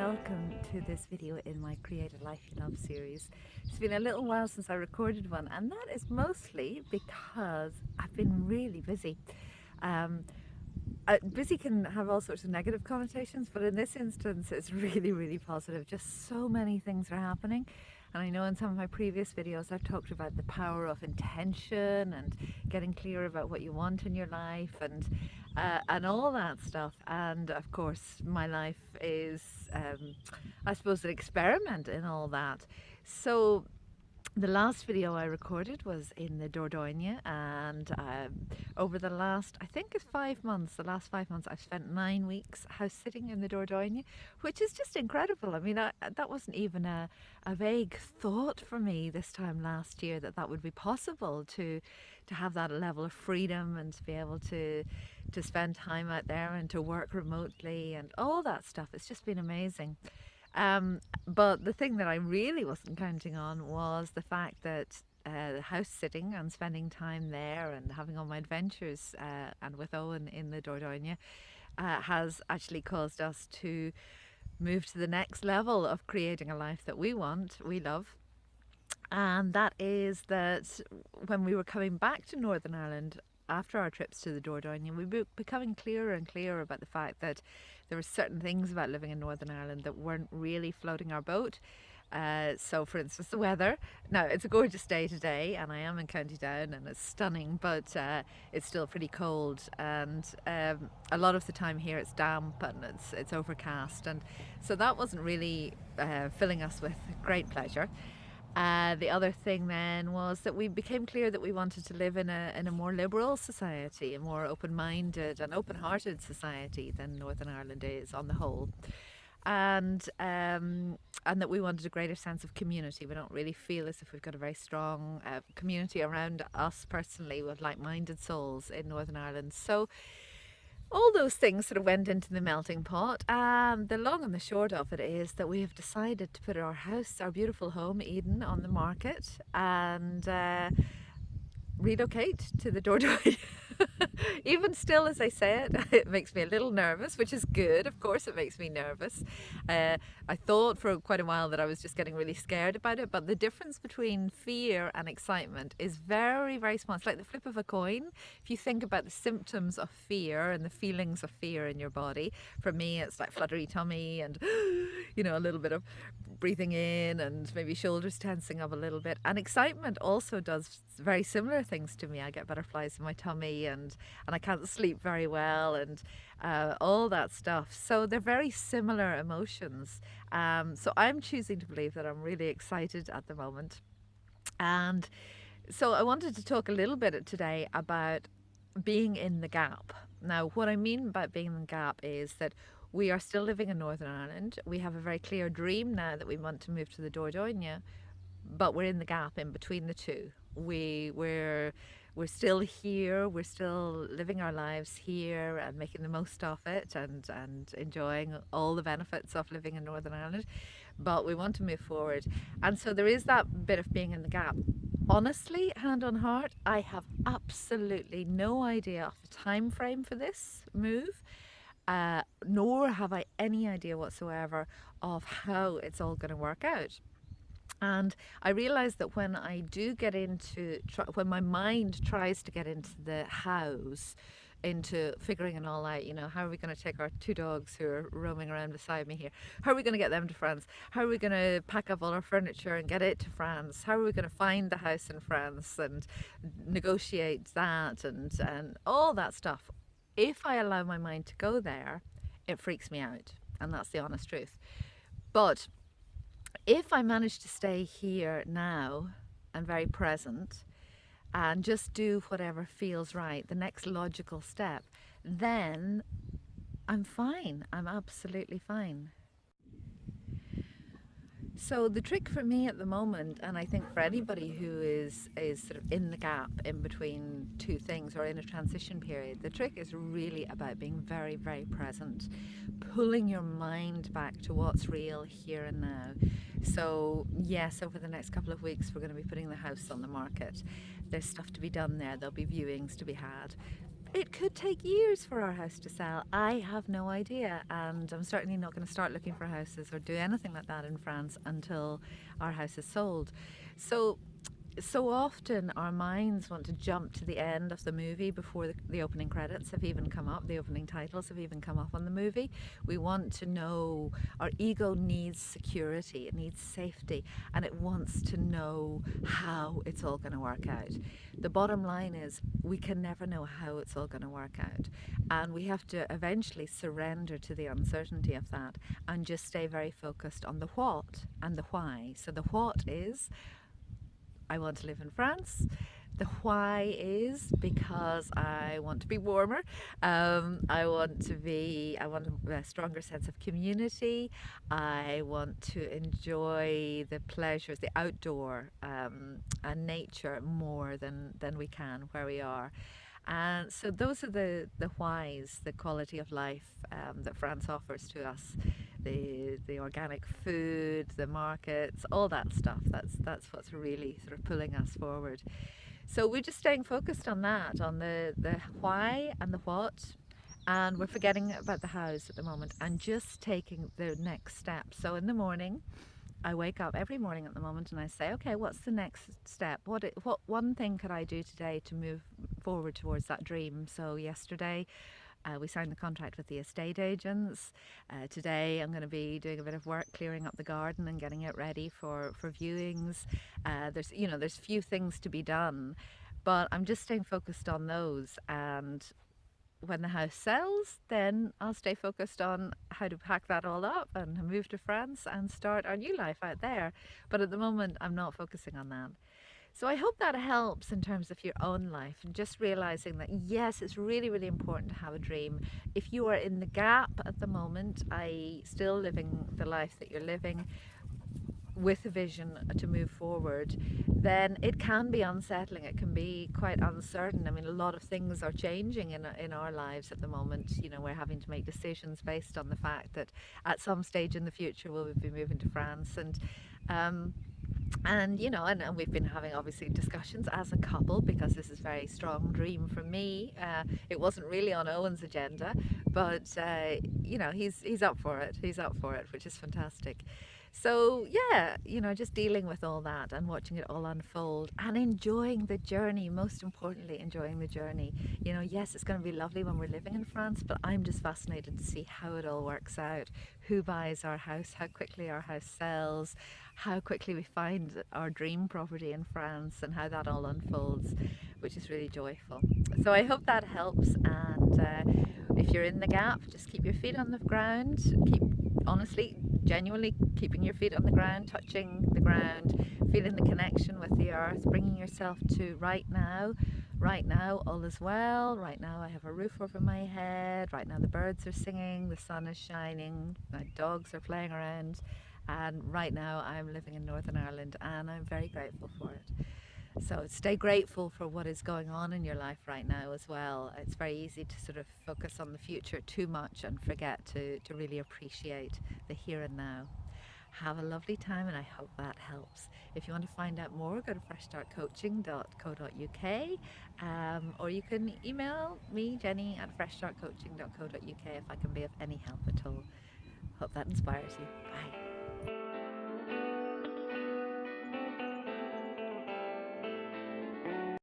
welcome to this video in my Create a Life You Love series. It's been a little while since I recorded one, and that is mostly because I've been really busy. Busy can have all sorts of negative connotations, but in this instance it's really positive. Just so many things are happening. And I know in some of my previous videos I've talked about the power of intention and getting clear about what you want in your life and all that stuff. And of course my life is I suppose an experiment in all that. So the last video I recorded was in the Dordogne, and over the last, I think it's 5 months, the last 5 months, I've spent 9 weeks house sitting in the Dordogne, which is just incredible. I mean, that wasn't even a vague thought for me this time last year that would be possible to have that level of freedom and to be able to spend time out there and to work remotely and all that stuff. It's just been amazing. But the thing that I really wasn't counting on was the fact that house sitting and spending time there and having all my adventures and with Owen in the Dordogne has actually caused us to move to the next level of creating a life that we want, we love. And that is that when we were coming back to Northern Ireland after our trips to the Dordogne, we were becoming clearer and clearer about the fact that there were certain things about living in Northern Ireland that weren't really floating our boat. So for instance, the weather. Now, it's a gorgeous day today and I am in County Down and it's stunning, but it's still pretty cold, and a lot of the time here it's damp and it's overcast, and so that wasn't really filling us with great pleasure. The other thing then was that we became clear that we wanted to live in a more liberal society, a more open-minded and open-hearted society than Northern Ireland is on the whole, and that we wanted a greater sense of community. We don't really feel as if we've got a very strong community around us personally with like-minded souls in Northern Ireland. So all those things sort of went into the melting pot, and the long and the short of it is that we have decided to put our house, our beautiful home Eden, on the market and relocate to the Dordogne. Even still, as I say it, it makes me a little nervous, which is good. Of course it makes me nervous. I thought for quite a while that I was just getting really scared about it, but the difference between fear and excitement is very small. It's like the flip of a coin. If you think about the symptoms of fear and the feelings of fear in your body, for me it's like fluttery tummy and a little bit of breathing in and maybe shoulders tensing up a little bit. And excitement also does very similar things to me. I get butterflies in my tummy and I can't sleep very well and all that stuff. So they're very similar emotions. So I'm choosing to believe that I'm really excited at the moment. And so I wanted to talk a little bit today about being in the gap. Now, what I mean by being in the gap is that we are still living in Northern Ireland. We have a very clear dream now that we want to move to the Dordogne, but we're in the gap in between the two. We're still here. We're still living our lives here and making the most of it and enjoying all the benefits of living in Northern Ireland. But we want to move forward, and so there is that bit of being in the gap. Honestly, hand on heart, I have absolutely no idea of the time frame for this move. Nor have I any idea whatsoever of how it's all going to work out. And I realize that when I do get into, when my mind tries to get into the hows, into figuring it all out, how are we going to take our 2 dogs who are roaming around beside me here? How are we going to get them to France? How are we going to pack up all our furniture and get it to France? How are we going to find the house in France and negotiate that and all that stuff? If I allow my mind to go there, it freaks me out, and that's the honest truth. But if I manage to stay here now and very present and just do whatever feels right, the next logical step, then I'm fine. I'm absolutely fine. So the trick for me at the moment, and I think for anybody who is sort of in the gap in between two things or in a transition period, the trick is really about being very present, pulling your mind back to what's real here and now. So yes, over the next couple of weeks we're going to be putting the house on the market. There's stuff to be done there. There'll be viewings to be had. it could take years for our house to sell. I have no idea, and I'm certainly not going to start looking for houses or do anything like that in France until our house is sold. So often our minds want to jump to the end of the movie before the opening credits have even come up, the opening titles have even come up on the movie. We want to know, our ego needs security, it needs safety, and it wants to know how it's all going to work out. The bottom line is we can never know how it's all going to work out, and we have to eventually surrender to the uncertainty of that and just stay very focused on the what and the why. So the what is, I want to live in France. The why is because I want to be warmer. I want a stronger sense of community. I want to enjoy the pleasures, the outdoor and nature more than we can where we are. And so those are the whys, the quality of life that France offers to us. The organic food, the markets, all that stuff. That's what's really sort of pulling us forward. So we're just staying focused on that, on the why and the what, and we're forgetting about the hows at the moment and just taking the next step. So in the morning, I wake up every morning at the moment and I say, okay, what's the next step? What one thing could I do today to move forward towards that dream? So yesterday, we signed the contract with the estate agents. Today I'm going to be doing a bit of work clearing up the garden and getting it ready for viewings. There's few things to be done, but I'm just staying focused on those. And when the house sells, then I'll stay focused on how to pack that all up and move to France and start our new life out there. But at the moment, I'm not focusing on that. So I hope that helps in terms of your own life, and just realizing that yes, it's really, really important to have a dream. If you are in the gap at the moment, i.e. still living the life that you're living with a vision to move forward, then it can be unsettling, it can be quite uncertain. I mean, a lot of things are changing in our lives at the moment. We're having to make decisions based on the fact that at some stage in the future we'll be moving to France, and we've been having obviously discussions as a couple, because this is a very strong dream for me. It wasn't really on Owen's agenda, but he's up for it. He's up for it, which is fantastic. So yeah, just dealing with all that and watching it all unfold and enjoying the journey. Most importantly, enjoying the journey. Yes, it's going to be lovely when we're living in France, but I'm just fascinated to see how it all works out. Who buys our house, how quickly our house sells, how quickly we find our dream property in France, and how that all unfolds, which is really joyful. So I hope that helps, and if you're in the gap, just keep your feet on the ground. Honestly, genuinely keeping your feet on the ground, touching the ground, feeling the connection with the earth, bringing yourself to right now. Right now, all is well. Right now, I have a roof over my head. Right now, the birds are singing, the sun is shining, my dogs are playing around. And right now, I'm living in Northern Ireland, and I'm very grateful for it. So stay grateful for what is going on in your life right now as well. It's very easy to sort of focus on the future too much and forget to really appreciate the here and now. Have a lovely time, and I hope that helps. If you want to find out more, go to freshstartcoaching.co.uk, or you can email me, Jenny, at freshstartcoaching.co.uk if I can be of any help at all. Hope that inspires you. Bye.